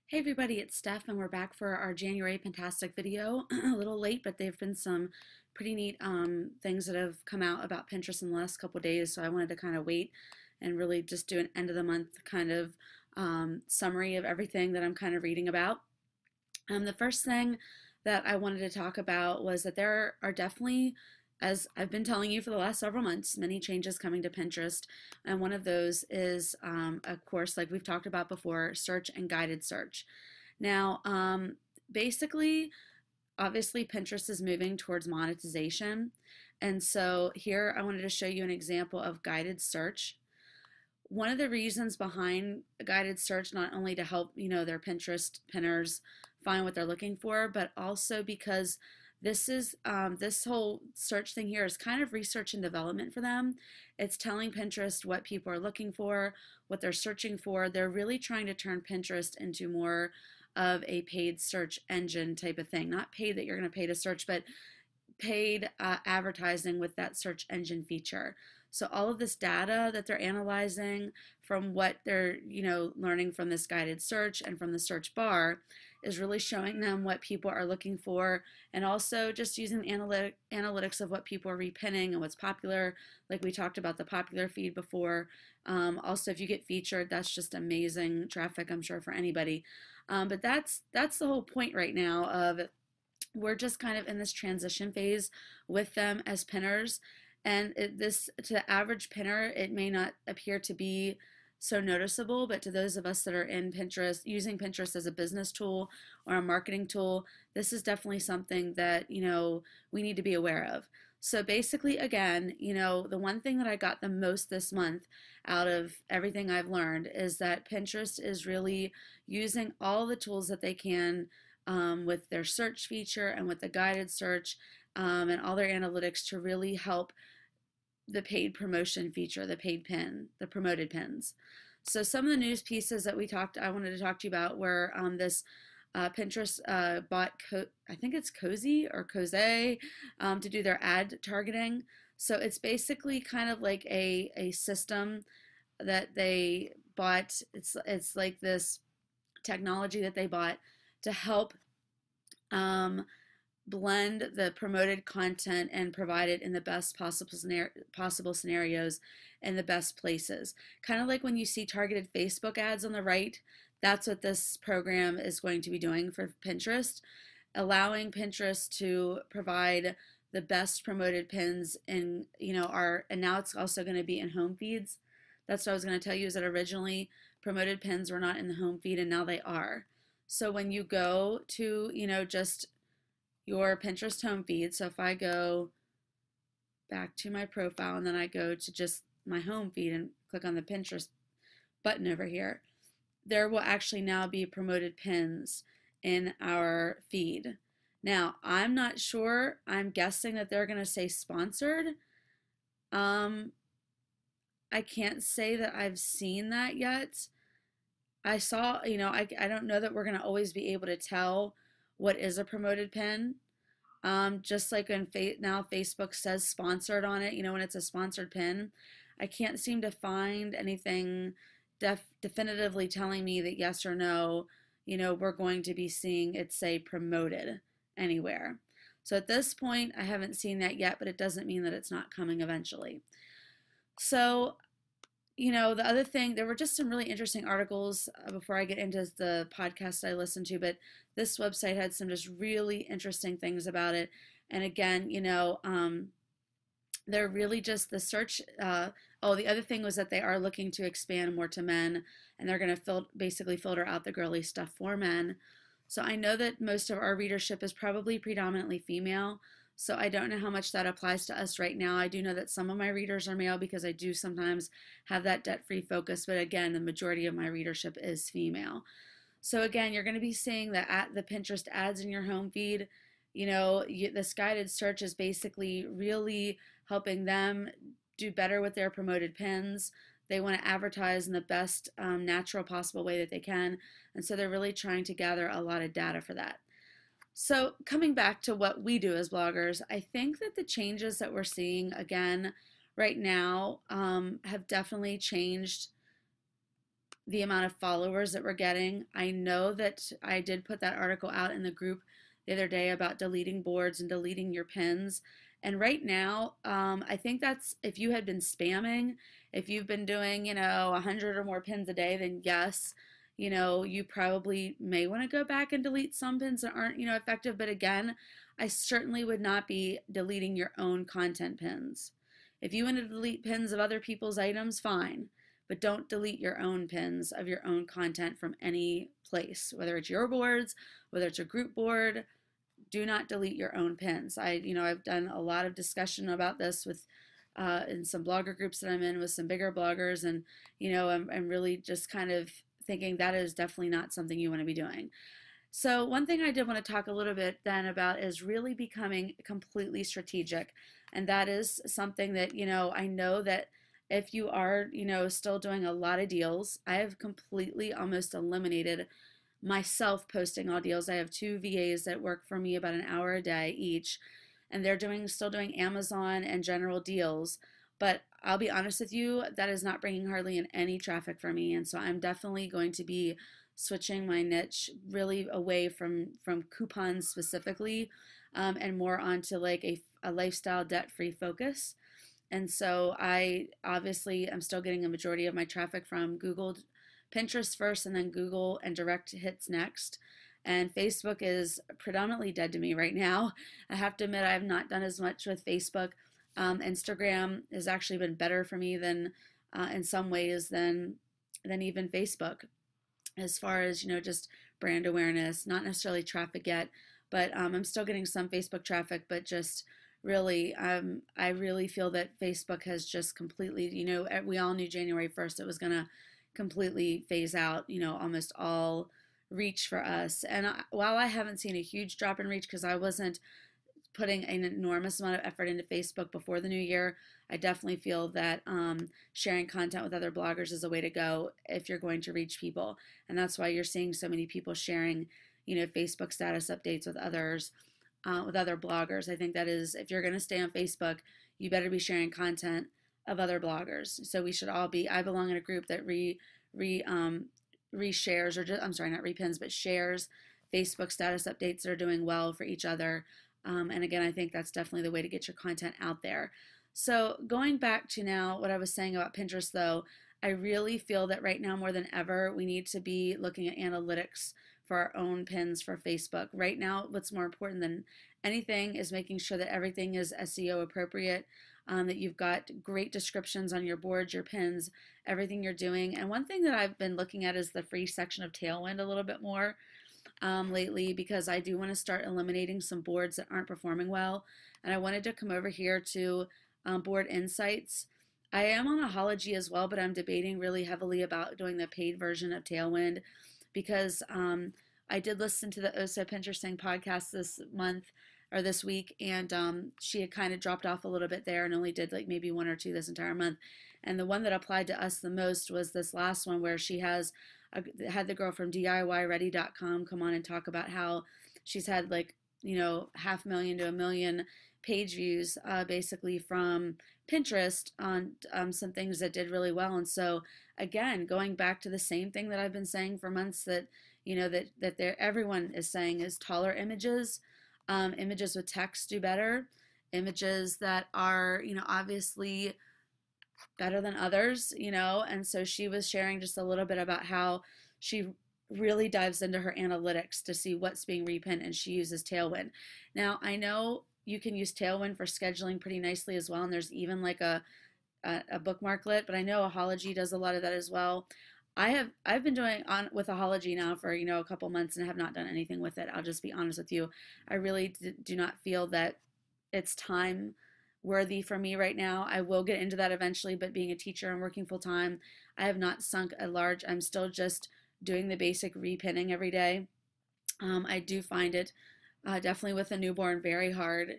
Hey everybody, it's Steph and we're back for our January Pentastic video. A little late, but there have been some pretty neat things that have come out about Pinterest in the last couple days, so I wanted to kind of wait and really just do an end of the month kind of summary of everything that I'm kind of reading about. The first thing that I wanted to talk about was that there are definitely, as I've been telling you for the last several months, many changes coming to Pinterest. And one of those is, of course, like we've talked about before, search and guided search. Now, basically, obviously, Pinterest is moving towards monetization. And so here I wanted to show you an example of guided search. One of the reasons behind guided search, not only to help, their Pinterest pinners find what they're looking for, but also because this whole search thing here is kind of research and development for them. It's telling Pinterest what people are looking for, what they're searching for. They're really trying to turn Pinterest into more of a paid search engine type of thing. Not paid that you're going to pay to search, but paid advertising with that search engine feature. So all of this data that they're analyzing from what they're, learning from this guided search and from the search bar is really showing them what people are looking for, and also just using analytics of what people are repinning and what's popular. Like we talked about the popular feed before. Also, if you get featured, that's just amazing traffic, I'm sure, for anybody. But that's the whole point right now of we're just kind of in this transition phase with them as pinners. And this, to the average pinner, it may not appear to be so noticeable, but to those of us that are in Pinterest, using Pinterest as a business tool or a marketing tool, this is definitely something that, we need to be aware of. So basically, again, the one thing that I got the most this month out of everything I've learned is that Pinterest is really using all the tools that they can with their search feature and with the guided search and all their analytics to really help the paid promotion feature, the paid pin, the promoted pins. So some of the news pieces that I wanted to talk to you about were this Pinterest bought, I think it's Cozy or Cozy, to do their ad targeting. So it's basically kind of like a system that they bought. It's like this technology that they bought to help blend the promoted content and provide it in the best possible scenarios and the best places. Kind of like when you see targeted Facebook ads on the right, that's what this program is going to be doing for Pinterest, allowing Pinterest to provide the best promoted pins in, and now it's also going to be in home feeds. That's what I was going to tell you, is that originally promoted pins were not in the home feed and now they are. So when you go to, just your Pinterest home feed, so if I go back to my profile and then I go to just my home feed and click on the Pinterest button over here, there will actually now be promoted pins in our feed. Now, I'm not sure. I'm guessing that they're going to say sponsored. I can't say that I've seen that yet. I saw, I don't know that we're going to always be able to tell what is a promoted pin. Just like now Facebook says sponsored on it, when it's a sponsored pin, I can't seem to find anything definitively telling me that yes or no, we're going to be seeing it say promoted anywhere. So at this point, I haven't seen that yet, but it doesn't mean that it's not coming eventually. So the other thing, there were just some really interesting articles before I get into the podcast I listened to, but this website had some just really interesting things about it. And again, they're really just the search. The other thing was that they are looking to expand more to men, and they're going to basically filter out the girly stuff for men. So I know that most of our readership is probably predominantly female. So I don't know how much that applies to us right now. I do know that some of my readers are male because I do sometimes have that debt-free focus, but again, the majority of my readership is female. So again, you're going to be seeing the Pinterest ads in your home feed. This guided search is basically really helping them do better with their promoted pins. They want to advertise in the best natural possible way that they can, and so they're really trying to gather a lot of data for that. So coming back to what we do as bloggers, I think that the changes that we're seeing again right now have definitely changed the amount of followers that we're getting. I know that I did put that article out in the group the other day about deleting boards and deleting your pins. And right now, I think that's if you had been spamming, if you've been doing, 100 or more pins a day, then yes, you probably may want to go back and delete some pins that aren't, effective. But again, I certainly would not be deleting your own content pins. If you want to delete pins of other people's items, fine, but don't delete your own pins of your own content from any place, whether it's your boards, whether it's a group board. Do not delete your own pins. I've done a lot of discussion about this with in some blogger groups that I'm in with some bigger bloggers, and I'm really just kind of thinking that is definitely not something you want to be doing. So one thing I did want to talk a little bit then about is really becoming completely strategic, and that is something that I know that if you are still doing a lot of deals, I have completely almost eliminated myself posting all deals. I have two VAs that work for me about an hour a day each, and they're still doing Amazon and general deals. But I'll be honest with you, that is not bringing hardly any traffic for me, and so I'm definitely going to be switching my niche really away from coupons specifically, and more onto like a lifestyle debt-free focus. And so I obviously am still getting a majority of my traffic from Google, Pinterest first, and then Google and direct hits next. And Facebook is predominantly dead to me right now. I have to admit I have not done as much with Facebook. Instagram has actually been better for me than in some ways than even Facebook, as far as just brand awareness, not necessarily traffic yet, but I'm still getting some Facebook traffic, but just really, I really feel that Facebook has just completely, we all knew January 1st it was going to completely phase out, almost all reach for us. And while I haven't seen a huge drop in reach because I wasn't putting an enormous amount of effort into Facebook before the new year, I definitely feel that sharing content with other bloggers is a way to go if you're going to reach people. And that's why you're seeing so many people sharing, Facebook status updates with others, with other bloggers. I think that is, if you're going to stay on Facebook, you better be sharing content of other bloggers. So we should all be, I belong in a group that reshares, or just, I'm sorry, not repins, but shares Facebook status updates that are doing well for each other. And again, I think that's definitely the way to get your content out there. So going back to now what I was saying about Pinterest though, I really feel that right now more than ever, we need to be looking at analytics for our own pins for Facebook. Right now, what's more important than anything is making sure that everything is SEO appropriate, that you've got great descriptions on your boards, your pins, everything you're doing. And one thing that I've been looking at is the free section of Tailwind a little bit more lately, because I do want to start eliminating some boards that aren't performing well. And I wanted to come over here to Board Insights. I am on Ahology as well, but I'm debating really heavily about doing the paid version of Tailwind, because I did listen to the Osa Pinteresting podcast this month or this week, and she had kind of dropped off a little bit there and only did like maybe one or two this entire month. And the one that applied to us the most was this last one, where she had the girl from DIYready.com come on and talk about how she's had like 500,000 to 1 million page views basically from Pinterest on some things that did really well. And so again, going back to the same thing that I've been saying for months, that everyone is saying is taller images, images with text do better, images that are obviously better than others, and so she was sharing just a little bit about how she really dives into her analytics to see what's being repinned, and she uses Tailwind. Now, I know you can use Tailwind for scheduling pretty nicely as well, and there's even like a bookmarklet, but I know Ahology does a lot of that as well. I've been doing on with Ahology now for a couple months and have not done anything with it. I'll just be honest with you. I really do not feel that it's time worthy for me right now. I will get into that eventually, but being a teacher and working full time, I have not sunk a large. I'm still just doing the basic repinning every day. I do find it definitely with a newborn very hard,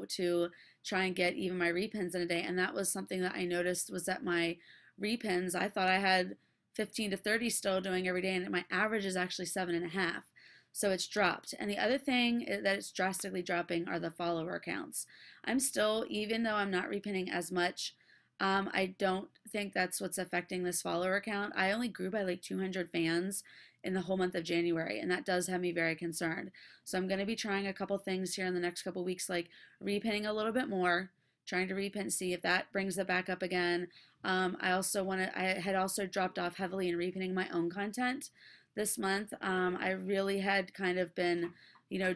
to try and get even my repins in a day. And that was something that I noticed, was that my repins, I thought I had 15 to 30 still doing every day, and my average is actually 7.5. So it's dropped. And the other thing that it's drastically dropping are the follower counts. I'm still, even though I'm not repinning as much, I don't think that's what's affecting this follower count. I only grew by like 200 fans in the whole month of January, and that does have me very concerned. So I'm going to be trying a couple things here in the next couple weeks, like repinning a little bit more, trying to repin, see if that brings it back up again. I had also dropped off heavily in repinning my own content this month. I really had kind of been,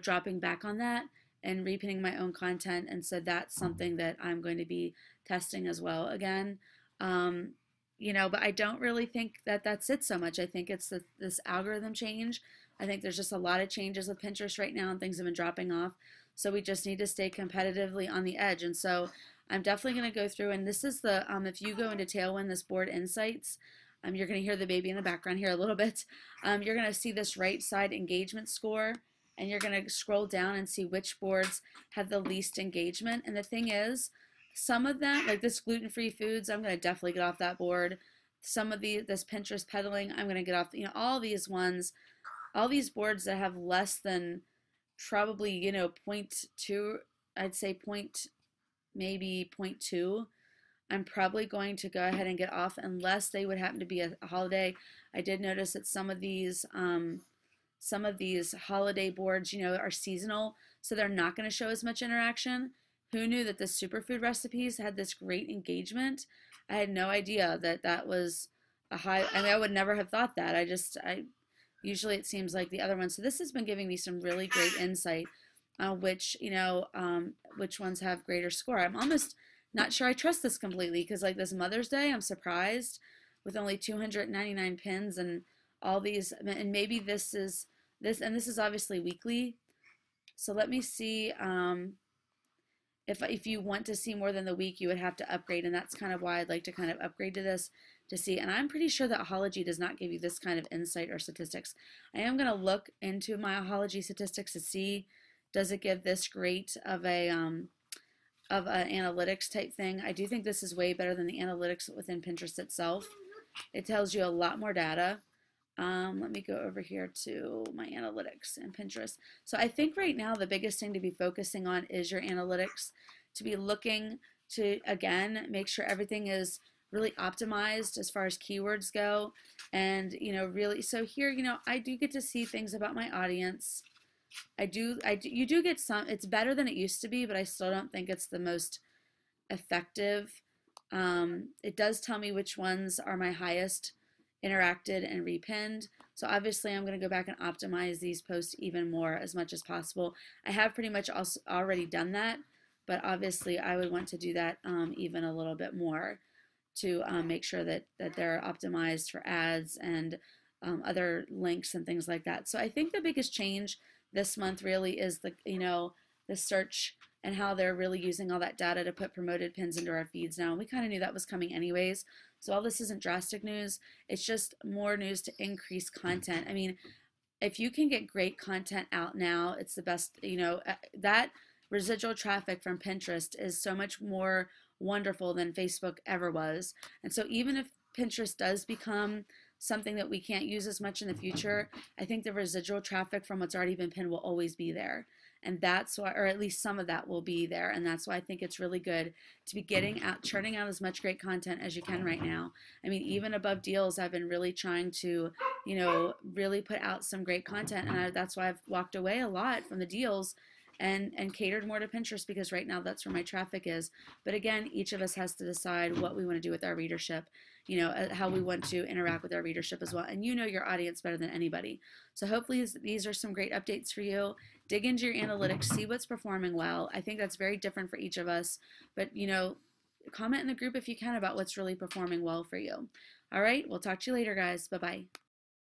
dropping back on that and repinning my own content, and so that's something that I'm going to be testing as well again. But I don't really think that that's it so much. I think it's this algorithm change. I think there's just a lot of changes with Pinterest right now, and things have been dropping off. So we just need to stay competitively on the edge. And so I'm definitely going to go through, and this is the, if you go into Tailwind, this board insights, you're going to hear the baby in the background here a little bit. You're going to see this right side engagement score, and you're going to scroll down and see which boards have the least engagement. And the thing is, some of them, like this gluten-free foods, I'm going to definitely get off that board. Some of this Pinterest peddling, I'm going to get off, all these ones, all these boards that have less than probably, 0.2, I'd say maybe 0.2, I'm probably going to go ahead and get off unless they would happen to be a holiday. I did notice that some of these holiday boards, are seasonal, so they're not going to show as much interaction. Who knew that the superfood recipes had this great engagement? I had no idea that that was a high. I mean, I would never have thought that. Usually it seems like the other ones. So this has been giving me some really great insight on which ones have greater score. I'm almost not sure I trust this completely, because like this Mother's Day, I'm surprised with only 299 pins and all these, and maybe this is obviously weekly. So let me see. If you want to see more than the week, you would have to upgrade, and that's kind of why I'd like to kind of upgrade to this to see. And I'm pretty sure that Ahology does not give you this kind of insight or statistics. I am going to look into my Ahology statistics to see, does it give this great of an analytics type thing. I do think this is way better than the analytics within Pinterest itself. It tells you a lot more data. Let me go over here to my analytics in Pinterest. So I think right now the biggest thing to be focusing on is your analytics, to be looking to, again, make sure everything is really optimized as far as keywords go. And, really, so here, I do get to see things about my audience. You do get some, it's better than it used to be, but I still don't think it's the most effective. It does tell me which ones are my highest interacted and repinned. So obviously I'm going to go back and optimize these posts even more as much as possible. I have pretty much also already done that, but obviously I would want to do that even a little bit more to make sure that they're optimized for ads and other links and things like that. So I think the biggest change this month really is the search and how they're really using all that data to put promoted pins into our feeds now. We kind of knew that was coming anyways. So all this isn't drastic news. It's just more news to increase content. I mean, if you can get great content out now, it's the best. That residual traffic from Pinterest is so much more wonderful than Facebook ever was. And so even if Pinterest does become something that we can't use as much in the future, I think the residual traffic from what's already been pinned will always be there. And that's why, or at least some of that will be there. And that's why I think it's really good to be churning out as much great content as you can right now. I mean, even above deals, I've been really trying to, really put out some great content. And that's why I've walked away a lot from the deals and catered more to Pinterest, because right now that's where my traffic is. But again, each of us has to decide what we want to do with our readership, how we want to interact with our readership as well. And your audience better than anybody. So hopefully these are some great updates for you. Dig into your analytics, see what's performing well. I think that's very different for each of us. But, comment in the group if you can about what's really performing well for you. All right, we'll talk to you later, guys. Bye-bye.